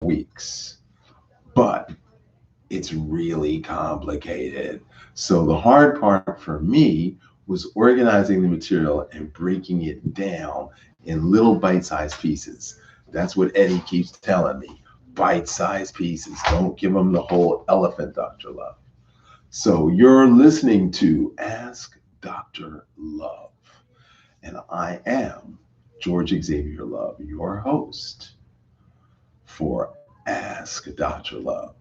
weeks, but it's really complicated. So the hard part for me was organizing the material and breaking it down in little bite-sized pieces. That's what Eddie keeps telling me. Bite-sized pieces. Don't give them the whole elephant, Dr. Love. So you're listening to Ask Dr. Love. And I am George Xavier Love, your host for Ask Dr. Love.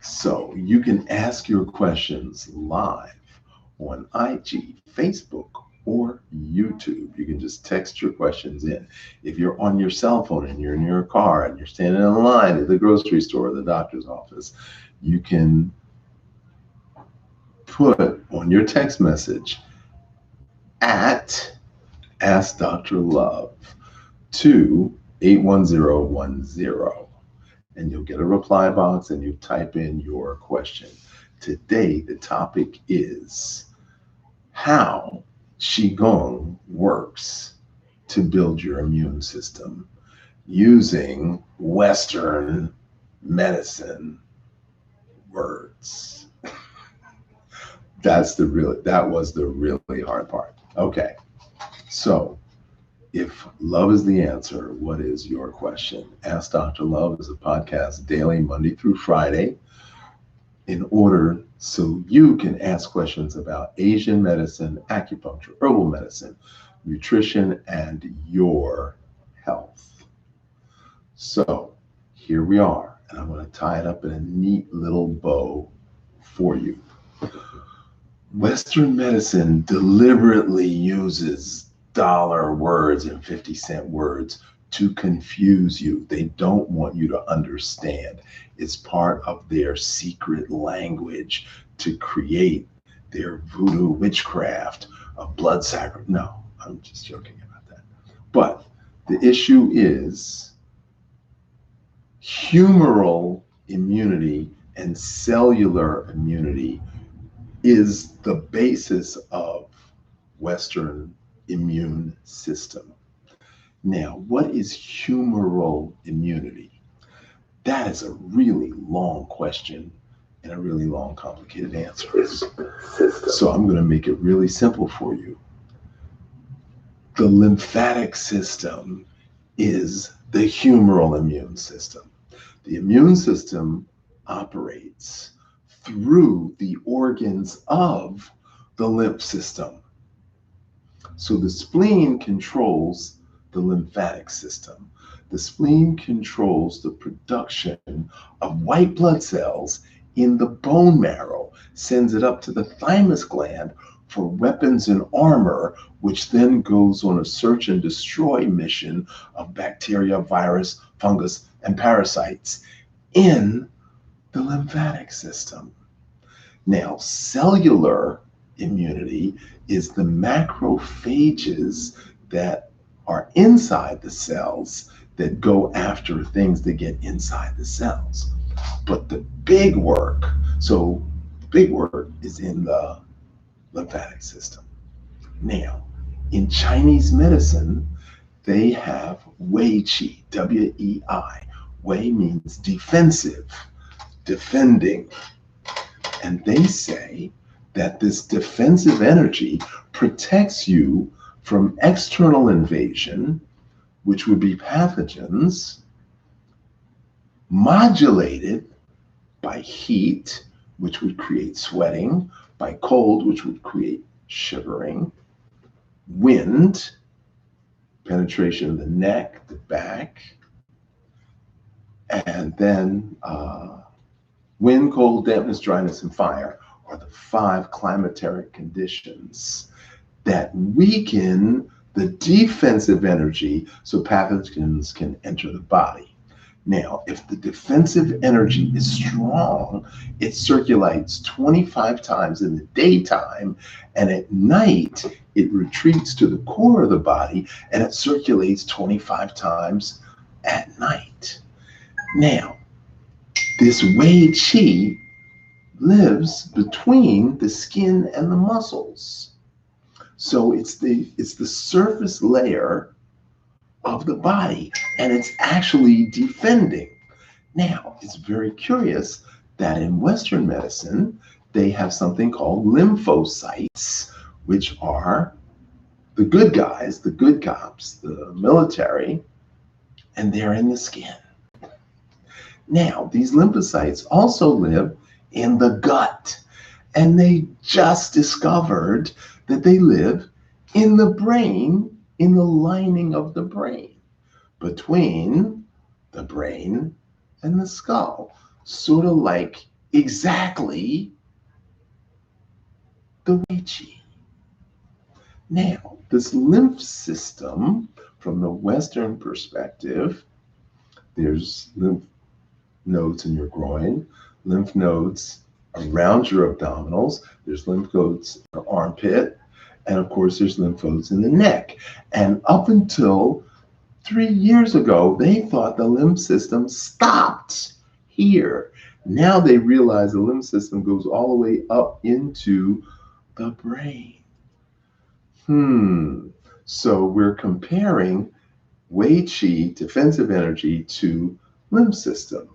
So you can ask your questions live on IG, Facebook, or YouTube. You can just text your questions in. If you're on your cell phone and you're in your car and you're standing in line at the grocery store or the doctor's office, you can put on your text message at Ask Dr. Love to 81010. And you'll get a reply box and you type in your question. Today, the topic is how Qigong works to build your immune system using Western medicine words. That was the really hard part. Okay, so if love is the answer, what is your question? Ask Dr. Love is a podcast daily, Monday through Friday, in order so you can ask questions about Asian medicine, acupuncture, herbal medicine, nutrition, and your health. So here we are, and I'm going to tie it up in a neat little bow for you. Western medicine deliberately uses dollar words and 50-cent words to confuse you. They don't want you to understand. It's part of their secret language to create their voodoo witchcraft of blood sacrifice. No, I'm just joking about that. But the issue is humoral immunity and cellular immunity is the basis of Western immune system. Now, what is humoral immunity? That is a really long question and a really long, complicated answer. So I'm going to make it really simple for you. The lymphatic system is the humoral immune system. The immune system operates through the organs of the lymph system. So the spleen controls the lymphatic system. The spleen controls the production of white blood cells in the bone marrow, sends it up to the thymus gland for weapons and armor, which then goes on a search and destroy mission of bacteria, virus, fungus, and parasites in the lymphatic system. Now, cellular immunity is the macrophages that are inside the cells that go after things that get inside the cells. But the big work is in the lymphatic system. Now, in Chinese medicine, they have Wei Qi, W-E-I. Wei means defensive, defending. And they say that this defensive energy protects you from external invasion, which would be pathogens, modulated by heat, which would create sweating, by cold, which would create shivering, wind, penetration of the neck, the back, and then wind, cold, dampness, dryness, and fire are the 5 climateric conditions that weaken the defensive energy so pathogens can enter the body. Now, if the defensive energy is strong, it circulates 25 times in the daytime, and at night, it retreats to the core of the body, and it circulates 25 times at night. Now, this Wei Qi lives between the skin and the muscles. So it's the surface layer of the body, and it's actually defending. Now, it's very curious that in Western medicine, they have something called lymphocytes, which are the good guys, the good cops, the military, and they're in the skin. Now, these lymphocytes also live in the gut, and they just discovered that they live in the brain, in the lining of the brain, between the brain and the skull, sort of like exactly the Wei Qi. Now, this lymph system, from the Western perspective, there's lymph nodes in your groin, lymph nodes around your abdominals, there's lymph nodes in your armpit, and of course, there's lymph nodes in the neck. And up until 3 years ago, they thought the lymph system stopped here. Now they realize the lymph system goes all the way up into the brain. So we're comparing Wei Qi, defensive energy, to lymph system.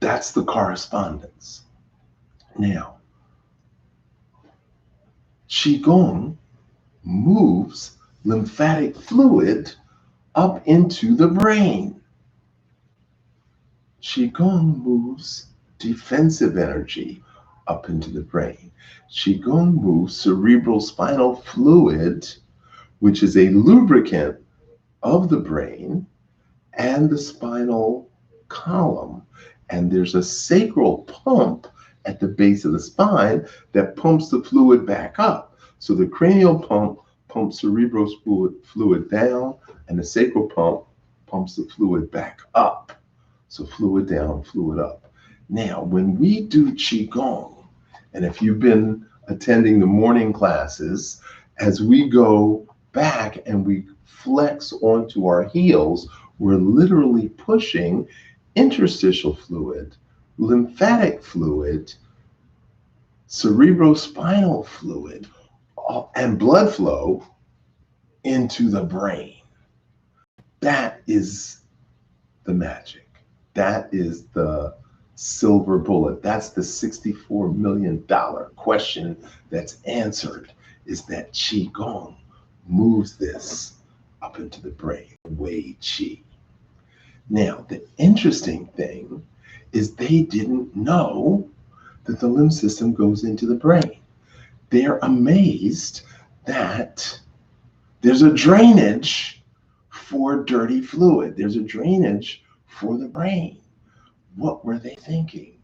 That's the correspondence. Now, Qigong moves lymphatic fluid up into the brain. Qigong moves defensive energy up into the brain. Qigong moves cerebral spinal fluid, which is a lubricant of the brain and the spinal column. And there's a sacral pump at the base of the spine that pumps the fluid back up. So the cranial pump pumps cerebral fluid down, and the sacral pump pumps the fluid back up. So fluid down, fluid up. Now, when we do Qigong, and if you've been attending the morning classes, as we go back and we flex onto our heels, we're literally pushing interstitial fluid, lymphatic fluid, cerebrospinal fluid, and blood flow into the brain. That is the magic. That is the silver bullet. That's the $64 million question that's answered, is that Qigong moves this up into the brain, Wei Qi. Now, the interesting thing is they didn't know that the lymph system goes into the brain. They're amazed that there's a drainage for dirty fluid. There's a drainage for the brain. What were they thinking?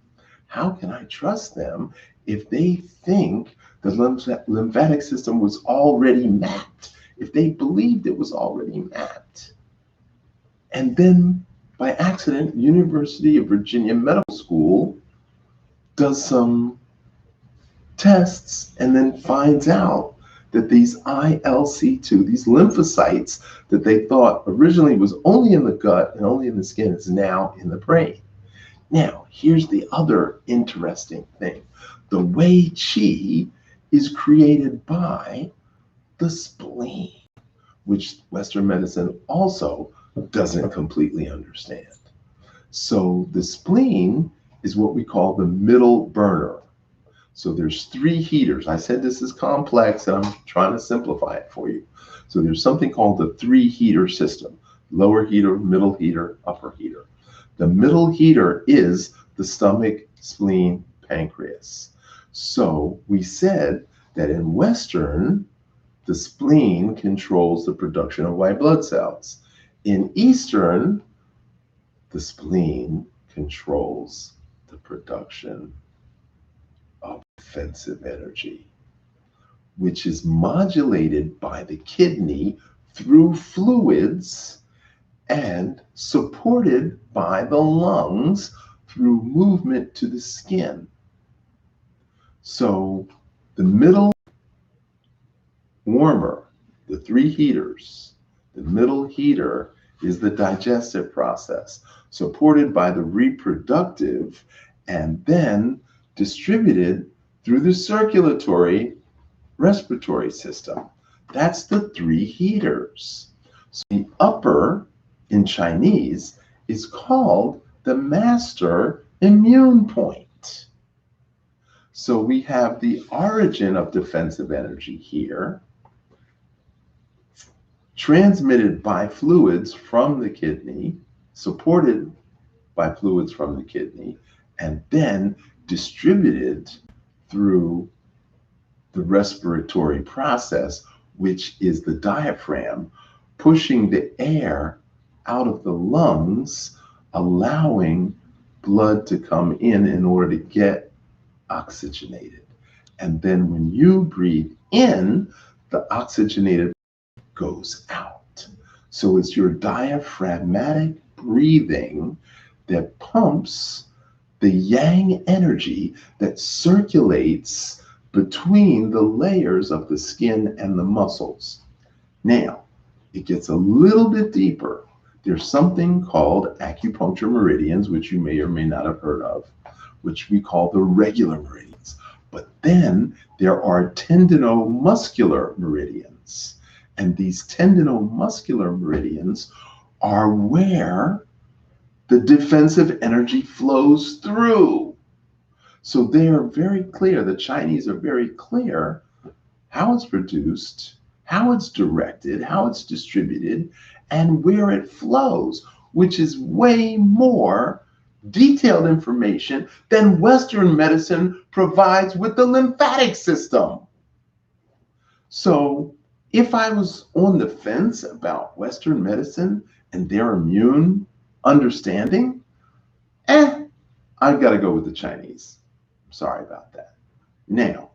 How can I trust them if they think the lymphatic system was already mapped, if they believed it was already mapped? And then by accident, University of Virginia Medical School does some tests and then finds out that these ILC2, these lymphocytes that they thought originally was only in the gut and only in the skin, is now in the brain. Now, here's the other interesting thing. The Wei Qi is created by the spleen, which Western medicine also doesn't completely understand. So the spleen is what we call the middle burner. So there's 3 heaters. I said this is complex, and I'm trying to simplify it for you. So there's something called the 3-heater system: lower heater, middle heater, upper heater. The middle heater is the stomach, spleen, pancreas. So we said that in Western, the spleen controls the production of white blood cells. In Eastern, the spleen controls the production of defensive energy, which is modulated by the kidney through fluids and supported by the lungs through movement to the skin. So the middle warmer, the 3 heaters, the middle heater is the digestive process, supported by the reproductive, and then distributed through the circulatory respiratory system. That's the 3 heaters. So the upper in Chinese is called the master immune point. So we have the origin of defensive energy here, transmitted by fluids from the kidney, supported by fluids from the kidney, and then distributed through the respiratory process, which is the diaphragm, pushing the air out of the lungs, allowing blood to come in order to get oxygenated. And then when you breathe in, the oxygenated goes out. So it's your diaphragmatic breathing that pumps the yang energy that circulates between the layers of the skin and the muscles. Now, it gets a little bit deeper. There's something called acupuncture meridians, which you may or may not have heard of, which we call the regular meridians. But then there are tendinomuscular meridians. And these tendinomuscular meridians are where the defensive energy flows through. So they are very clear. The Chinese are very clear how it's produced, how it's directed, how it's distributed, and where it flows, which is way more detailed information than Western medicine provides with the lymphatic system. So if I was on the fence about Western medicine and their immune understanding, I've got to go with the Chinese. Sorry about that. Now,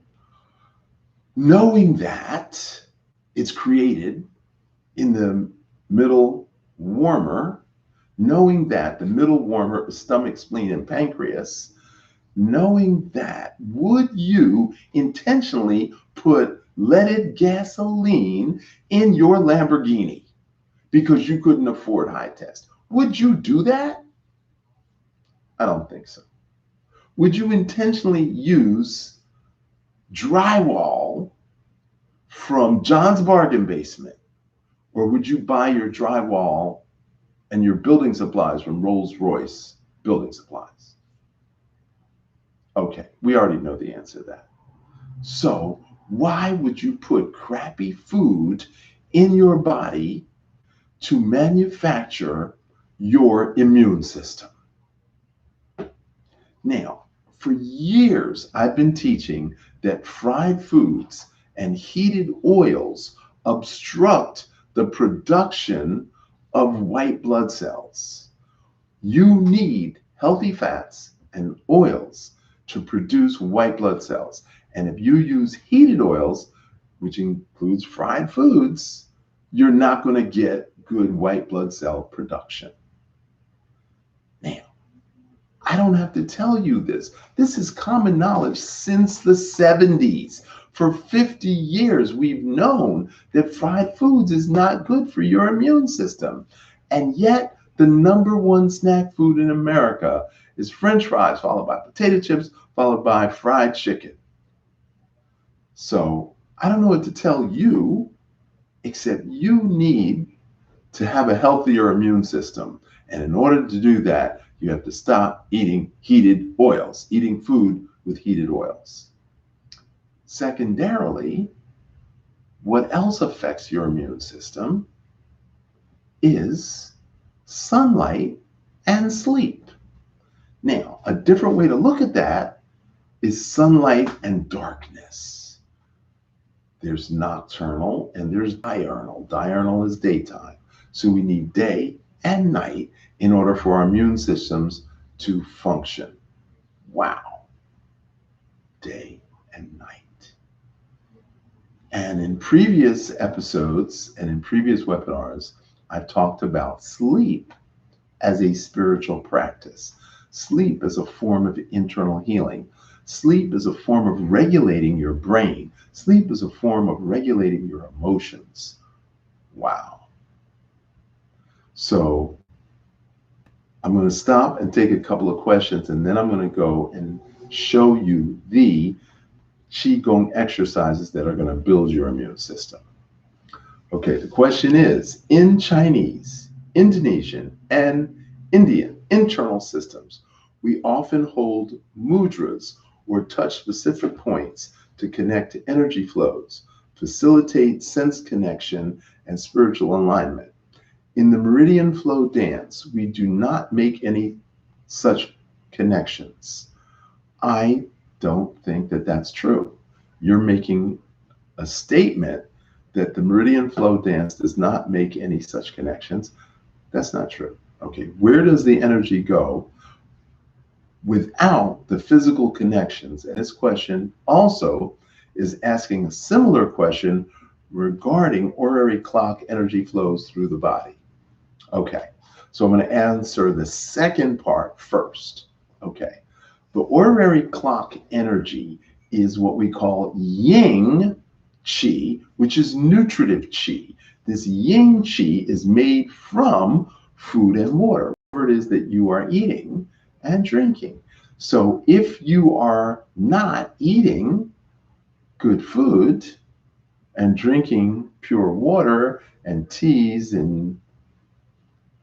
knowing that it's created in the middle warmer, knowing that the middle warmer is stomach, spleen, and pancreas, knowing that, would you intentionally put leaded gasoline in your Lamborghini because you couldn't afford high test? Would you do that? I don't think so. Would you intentionally use drywall from John's Bargain Basement? Or would you buy your drywall and your building supplies from Rolls-Royce Building Supplies? Okay, we already know the answer to that. So why would you put crappy food in your body to manufacture your immune system? Now, for years, I've been teaching that fried foods and heated oils obstruct the production of white blood cells. You need healthy fats and oils to produce white blood cells. And if you use heated oils, which includes fried foods, you're not going to get good white blood cell production. Now, I don't have to tell you this. This is common knowledge since the 70s. For 50 years, we've known that fried foods is not good for your immune system. And yet, the #1 snack food in America is French fries, followed by potato chips, followed by fried chicken. So I don't know what to tell you, except you need to have a healthier immune system. And in order to do that, you have to stop eating heated oils, eating food with heated oils. Secondarily, what else affects your immune system is sunlight and sleep. Now, a different way to look at that is sunlight and darkness. There's nocturnal and there's diurnal. Diurnal is daytime. So we need day and night in order for our immune systems to function. Wow. Day and night. And in previous episodes and in previous webinars, I've talked about sleep as a spiritual practice. Sleep is a form of internal healing. Sleep is a form of regulating your brain. Sleep is a form of regulating your emotions. Wow. So I'm going to stop and take a couple of questions, and then I'm going to go and show you the Qigong exercises that are going to build your immune system. Okay, the question is, in Chinese, Indonesian, and Indian internal systems, we often hold mudras or touch specific points to connect to energy flows, facilitate sense connection, and spiritual alignment. In the meridian flow dance, we do not make any such connections. I don't think that that's true. You're making a statement that the meridian flow dance does not make any such connections. That's not true. Okay, where does the energy go without the physical connections? And this question also is asking a similar question regarding orrery clock energy flows through the body. Okay, so I'm going to answer the second part first. Okay, the orrery clock energy is what we call yin qi, which is nutritive qi. This yin qi is made from food and water, whatever it is that you are eating and drinking. So if you are not eating good food and drinking pure water and teas and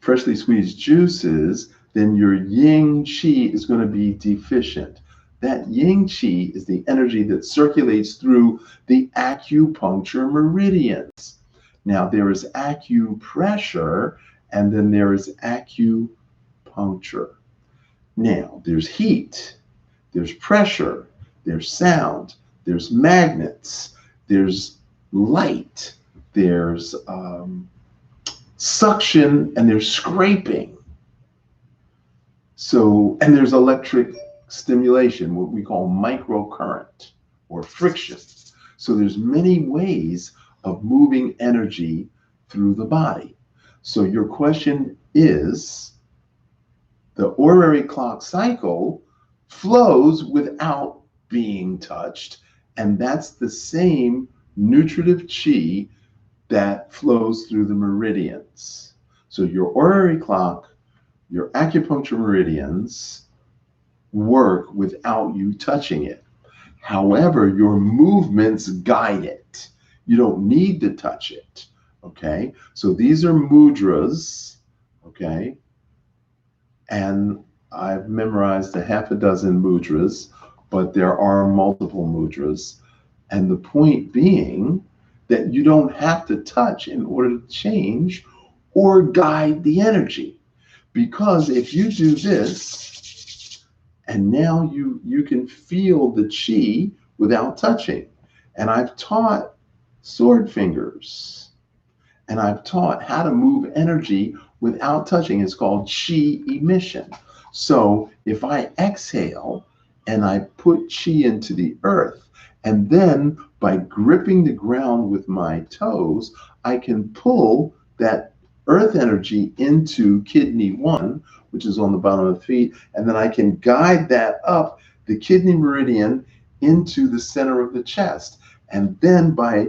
freshly squeezed juices, then your yin qi is going to be deficient. That yin qi is the energy that circulates through the acupuncture meridians. Now, there is acupressure and then there is acupuncture. Now, there's heat, there's pressure, there's sound, there's magnets, there's light, there's suction, and there's scraping. So, and there's electric stimulation, what we call microcurrent or friction. So there's many ways of moving energy through the body. So your question is, the orrery clock cycle flows without being touched, and that's the same nutritive qi that flows through the meridians. So your orrery clock, your acupuncture meridians work without you touching it. However, your movements guide it. You don't need to touch it. Okay, so these are mudras. Okay, and I've memorized a half a dozen mudras, but there are multiple mudras. And the point being that you don't have to touch in order to change or guide the energy. Because if you do this, and now you can feel the chi without touching. And I've taught sword fingers, and I've taught how to move energy without touching. It's called chi emission. So if I exhale and I put chi into the earth, and then by gripping the ground with my toes, I can pull that earth energy into kidney 1, which is on the bottom of the feet, and then I can guide that up the kidney meridian into the center of the chest. And then by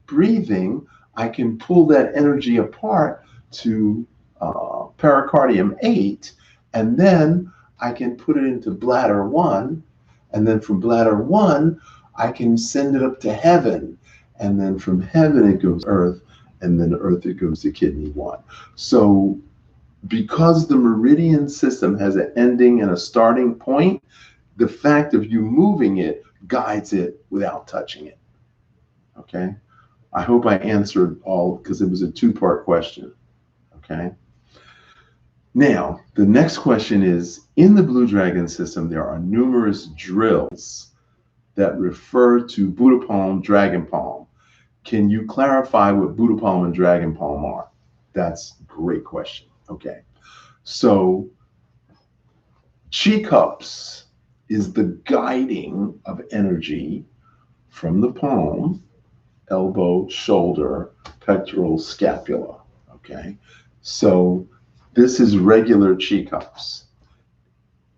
breathing, I can pull that energy apart to pericardium 8, and then I can put it into bladder 1, and then from bladder 1, I can send it up to heaven, and then from heaven it goes earth, and then earth it goes to kidney 1. So because the meridian system has an ending and a starting point, the fact of you moving it guides it without touching it. Okay, I hope I answered all, because it was a two-part question. Okay, now the next question is, in the Blue Dragon system there are numerous drills that refer to Buddha palm, dragon palm. Can you clarify what Buddha palm and dragon palm are? That's a great question. Okay, so chi cups is the guiding of energy from the palm, elbow, shoulder, pectoral, scapula. Okay, so this is regular chi cups.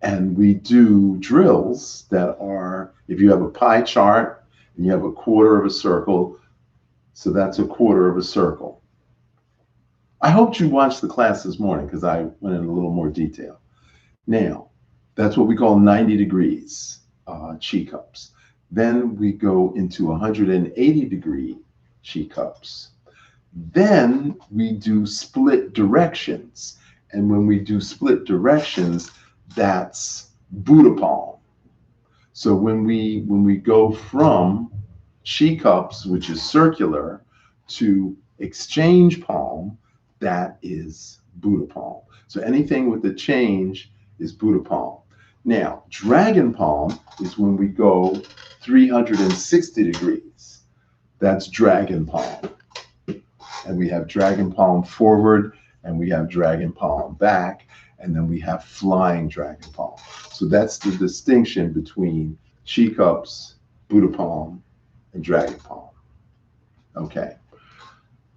And we do drills that are, if you have a pie chart and you have a quarter of a circle, so that's a quarter of a circle. I hoped you watched the class this morning because I went in a little more detail. Now, that's what we call 90 degrees chi cups. Then we go into 180 degree chi cups. Then we do split directions. And when we do split directions, that's Buddha palm. So when we go from Qi cups, which is circular, to exchange palm, that is Buddha palm. So anything with the change is Buddha palm. Now, dragon palm is when we go 360 degrees. That's dragon palm. And we have dragon palm forward, and we have dragon palm back, and then we have flying dragon palm. So that's the distinction between Qi cups, Buddha palm, and dragon palm. Okay.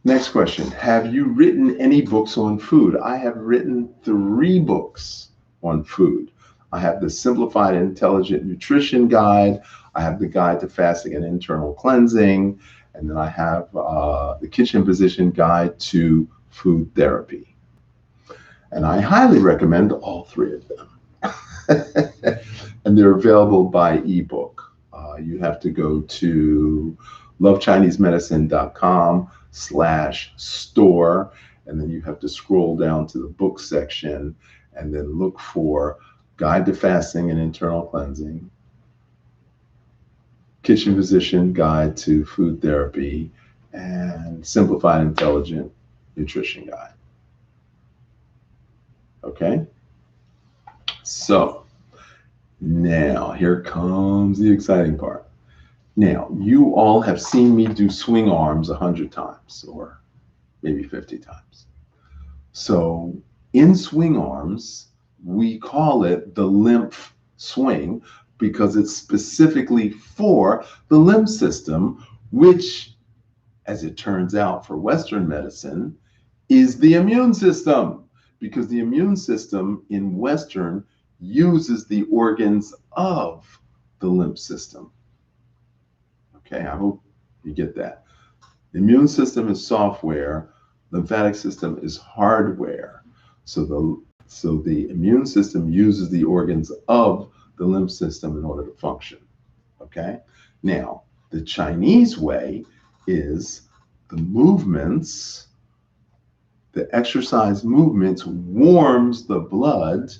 Next question. Have you written any books on food? I have written 3 books on food. I have the Simplified Intelligent Nutrition Guide. I have the Guide to Fasting and Internal Cleansing. And then I have the Kitchen Physician Guide to Food Therapy. And I highly recommend all 3 of them. And they're available by ebook. You have to go to lovechinesemedicine.com/store, and then you have to scroll down to the book section and then look for Guide to Fasting and Internal Cleansing, Kitchen Physician Guide to Food Therapy, and Simplified Intelligent Nutrition Guide. Okay? So, now here comes the exciting part. Now, you all have seen me do swing arms 100 times, or maybe 50 times. So, in swing arms, we call it the lymph swing because it's specifically for the lymph system, which, as it turns out for Western medicine, is the immune system, because the immune system in Western uses the organs of the lymph system. Okay, I hope you get that. The immune system is software, lymphatic system is hardware. So the immune system uses the organs of the lymph system in order to function. Okay? Now, the Chinese way is the movements, the exercise movements warms the blood,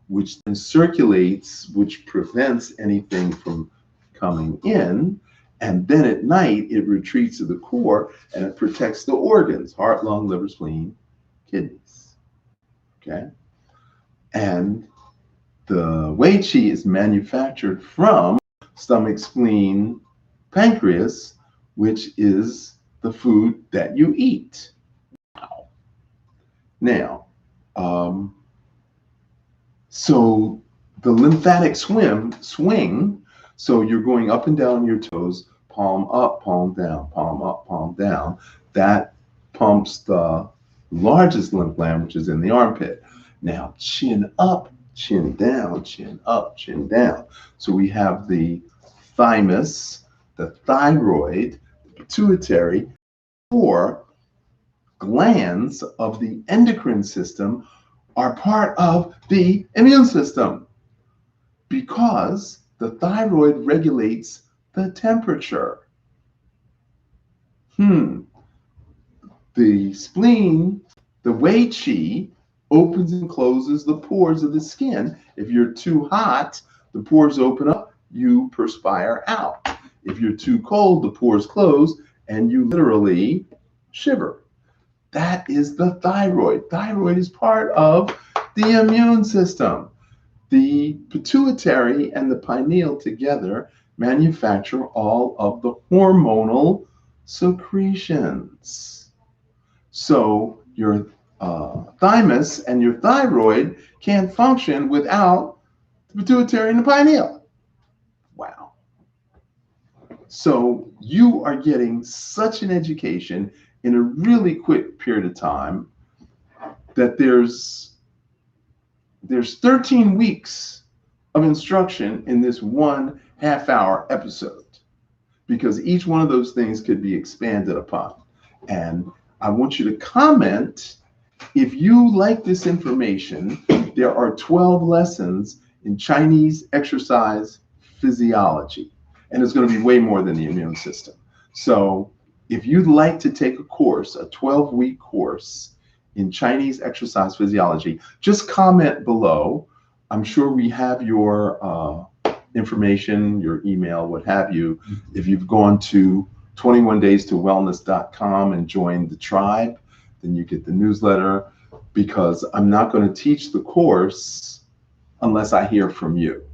which then circulates, which prevents anything from coming in. And then at night, it retreats to the core and it protects the organs, heart, lung, liver, spleen, kidneys. Okay? And the Wei Qi is manufactured from stomach, spleen, pancreas, which is the food that you eat. Wow. Now, so the lymphatic swing, so you're going up and down your toes, palm up, palm down, palm up, palm down. That pumps the largest lymph gland, which is in the armpit. Now, chin up, chin down, chin up, chin down. So we have the thymus, the thyroid, the pituitary, 4 glands of the endocrine system are part of the immune system because the thyroid regulates the temperature. The spleen, the Wei Qi, opens and closes the pores of the skin. If you're too hot, the pores open up, you perspire out. If you're too cold, the pores close, and you literally shiver. That is the thyroid. Thyroid is part of the immune system. The pituitary and the pineal together manufacture all of the hormonal secretions. So your thymus and your thyroid can't function without the pituitary and the pineal. Wow. So you are getting such an education in a really quick period of time that there's 13 weeks of instruction in this 1 half-hour episode, because each one of those things could be expanded upon. And I want you to comment if you like this information. There are 12 lessons in Chinese exercise physiology, and it's going to be way more than the immune system. So if you'd like to take a course, a 12-week course in Chinese exercise physiology, just comment below. I'm sure we have your information, your email, what have you. If you've gone to 21daystowellness.com and joined the tribe, then you get the newsletter, because I'm not going to teach the course unless I hear from you.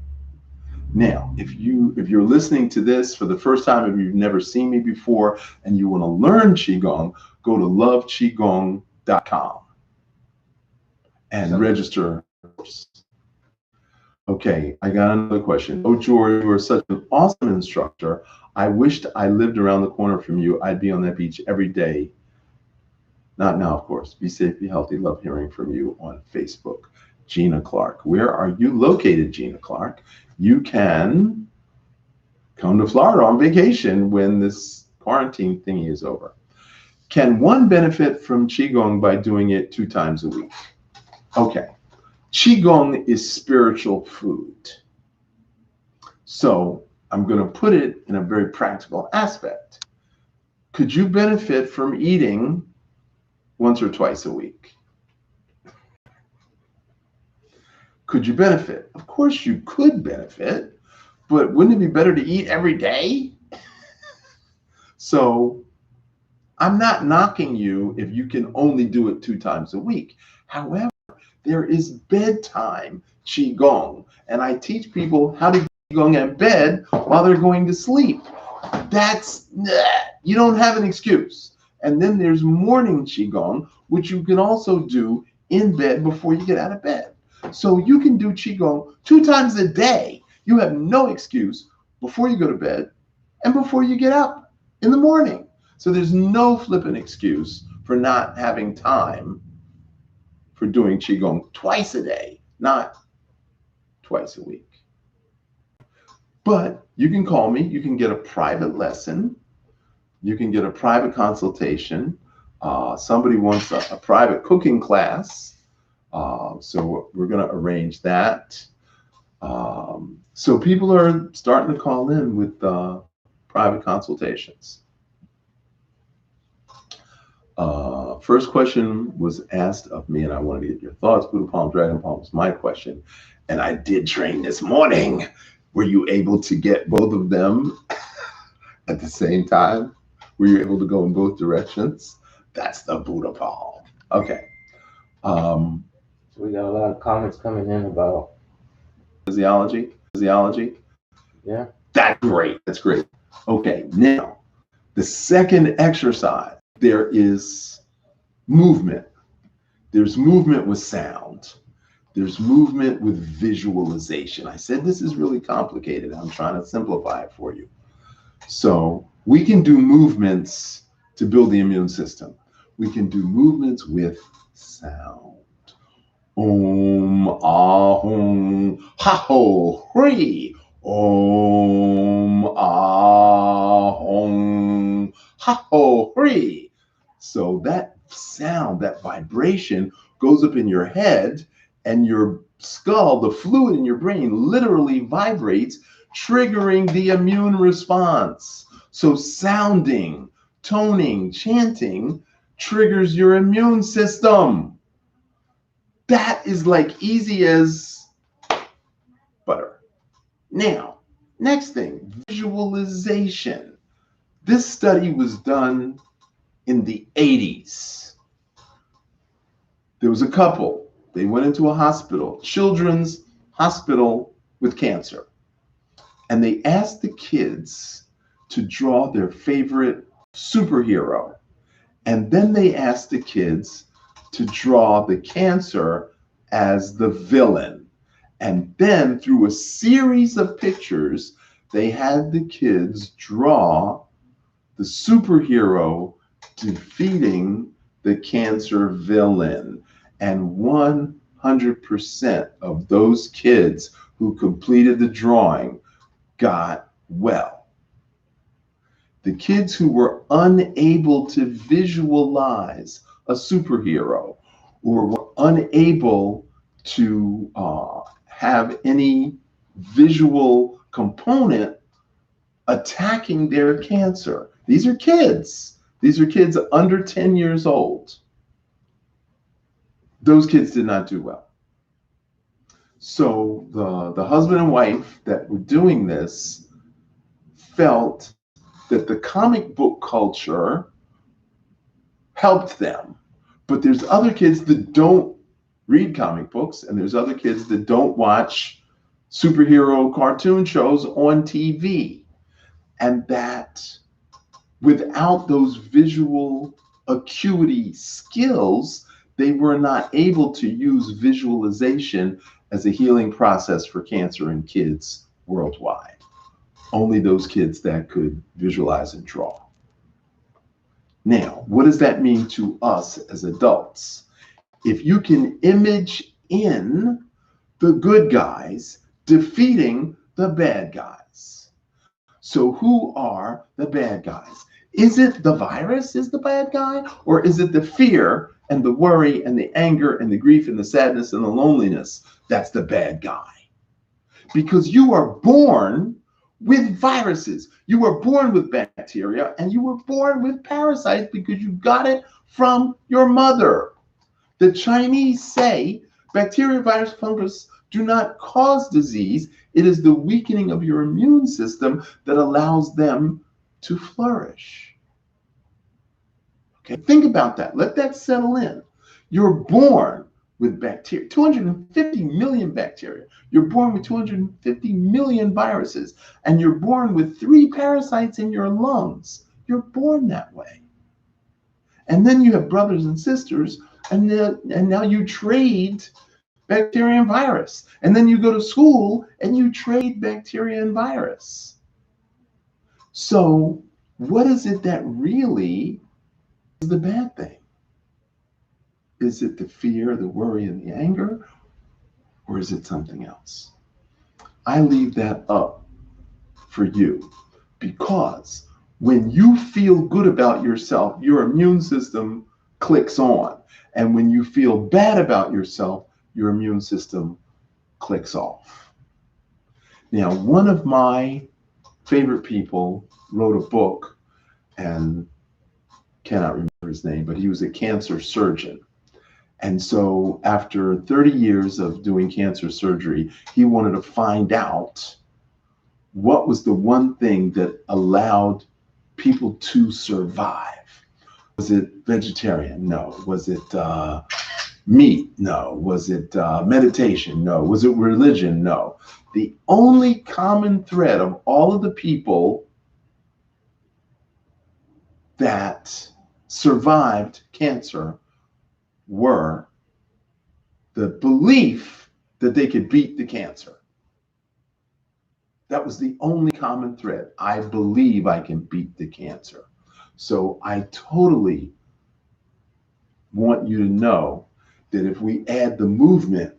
Now, if you're listening to this for the first time, if you've never seen me before and you want to learn Qigong, go to loveqigong.com and register. Okay, I got another question. Oh, George, you are such an awesome instructor. I wished I lived around the corner from you. I'd be on that beach every day. Not now, of course. Be safe, be healthy. Love hearing from you on Facebook. Gina Clark. Where are you located, Gina Clark? You can come to Florida on vacation when this quarantine thingy is over. Can one benefit from Qigong by doing it 2 times a week? Okay. Qigong is spiritual food. So I'm going to put it in a very practical aspect. Could you benefit from eating once or twice a week? Could you benefit? Of course you could benefit, but wouldn't it be better to eat every day? So I'm not knocking you if you can only do it 2 times a week. However, there is bedtime Qigong, and I teach people how to Qigong in bed while they're going to sleep. You don't have an excuse. And then there's morning Qigong, which you can also do in bed before you get out of bed. So you can do Qigong 2 times a day. You have no excuse before you go to bed and before you get up in the morning. So there's no flippant excuse for not having time for doing Qigong twice a day, not twice a week. But you can call me. You can get a private lesson. You can get a private consultation. Somebody wants a private cooking class. So we're going to arrange that. So people are starting to call in with private consultations. First question was asked of me, and I wanted to get your thoughts. Buddha Palm, Dragon Palm was my question. And I did train this morning. Were you able to get both of them at the same time? Were you able to go in both directions? That's the Buddha Palm. Okay. So we got a lot of comments coming in about physiology. Yeah. That's great. That's great. Okay. Now, the second exercise, there is movement. There's movement with sound. There's movement with visualization. I said this is really complicated. I'm trying to simplify it for you. So we can do movements to build the immune system. We can do movements with sound. Om, ahum, ha ho, hree. Om, ahum, ha ho, hree. So that sound, that vibration goes up in your head, and your skull, the fluid in your brain, literally vibrates, triggering the immune response. So sounding, toning, chanting triggers your immune system. That is like easy as butter. Now, next thing, visualization. This study was done in the 80s. There was a couple. They went into a hospital, children's hospital with cancer. And they asked the kids to draw their favorite superhero. And then they asked the kids to draw the cancer as the villain. And then through a series of pictures, they had the kids draw the superhero defeating the cancer villain. And 100% of those kids who completed the drawing got well. The kids who were unable to visualize a superhero or were unable to have any visual component attacking their cancer. These are kids. These are kids under 10 years old. those kids did not do well. So the husband and wife that were doing this felt that the comic book culture helped them. But there's other kids that don't read comic books, and there's other kids that don't watch superhero cartoon shows on TV. And that without those visual acuity skills, they were not able to use visualization as a healing process for cancer in kids worldwide. Only those kids that could visualize and draw. Now, what does that mean to us as adults? If you can image in the good guys defeating the bad guys. So who are the bad guys? Is it the virus is the bad guy? Or is it the fear and the worry and the anger and the grief and the sadness and the loneliness that's the bad guy? Because you are born with viruses. You were born with bacteria and you were born with parasites because you got it from your mother. The Chinese say bacteria, virus, fungus do not cause disease. It is the weakening of your immune system that allows them to flourish. Okay, think about that. Let that settle in. You're born with bacteria, 250 million bacteria. You're born with 250 million viruses, and you're born with 3 parasites in your lungs. You're born that way. And then you have brothers and sisters, and now you trade bacteria and virus. And then you go to school and you trade bacteria and virus. So what is it that really is the bad thing? Is it the fear, the worry, and the anger? Or is it something else? I leave that up for you, because when you feel good about yourself, your immune system clicks on. And when you feel bad about yourself, your immune system clicks off. Now, one of my favorite people wrote a book, and cannot remember his name, but he was a cancer surgeon. And so after 30 years of doing cancer surgery, he wanted to find out what was the one thing that allowed people to survive. Was it vegetarian? No. Was it meat? No. Was it meditation? No. Was it religion? No. The only common thread of all of the people that survived cancer were the belief that they could beat the cancer. That was the only common thread. I believe I can beat the cancer. So I totally want you to know that if we add the movement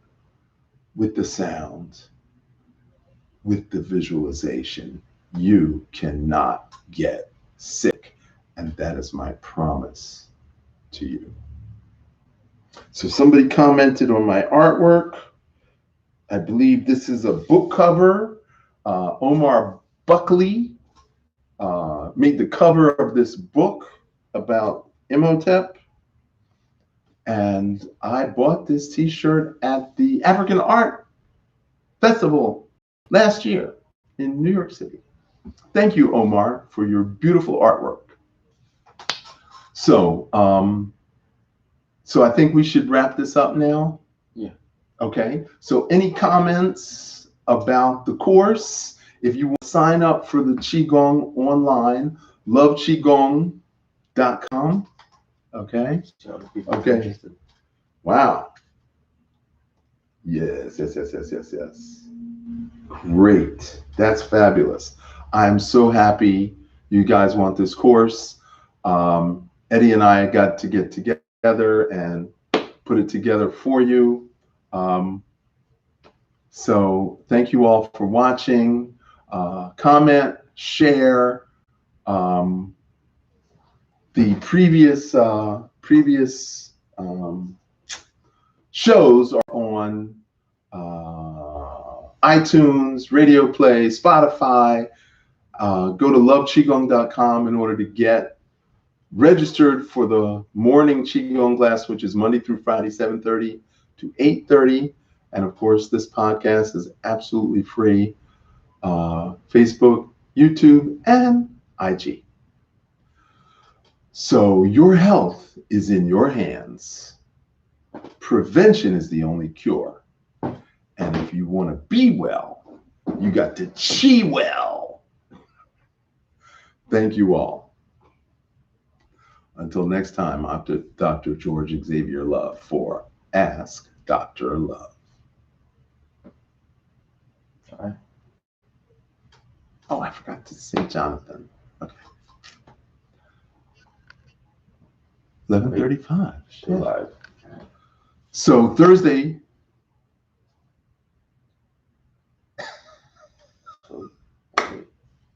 with the sound, with the visualization, you cannot get sick. And that is my promise to you. So somebody commented on my artwork. I believe this is a book cover. Omar Buckley made the cover of this book about Imhotep. And I bought this t-shirt at the African Art Festival last year in New York City. Thank you, Omar, for your beautiful artwork. So, so I think we should wrap this up now. Yeah. Okay. So any comments about the course? If you want to sign up for the Qigong online, loveqigong.com. Okay. Okay. Wow. Yes. Great. That's fabulous. I'm so happy you guys want this course. Eddie and I got to get together and put it together for you. So thank you all for watching. Comment, share. The previous shows are on iTunes, Radio Play, Spotify. Go to loveqigong.com in order to get registered for the morning Qigong class, which is Monday through Friday, 7:30 to 8:30. And of course, this podcast is absolutely free. Facebook, YouTube, and IG. So your health is in your hands. Prevention is the only cure. And if you want to be well, you got to Qi well. Thank you all. Until next time, I'm Dr. George Xavier Love for Ask Dr. Love. Sorry. Oh, I forgot to say Jonathan. Okay. 11:35. Still live. So Thursday,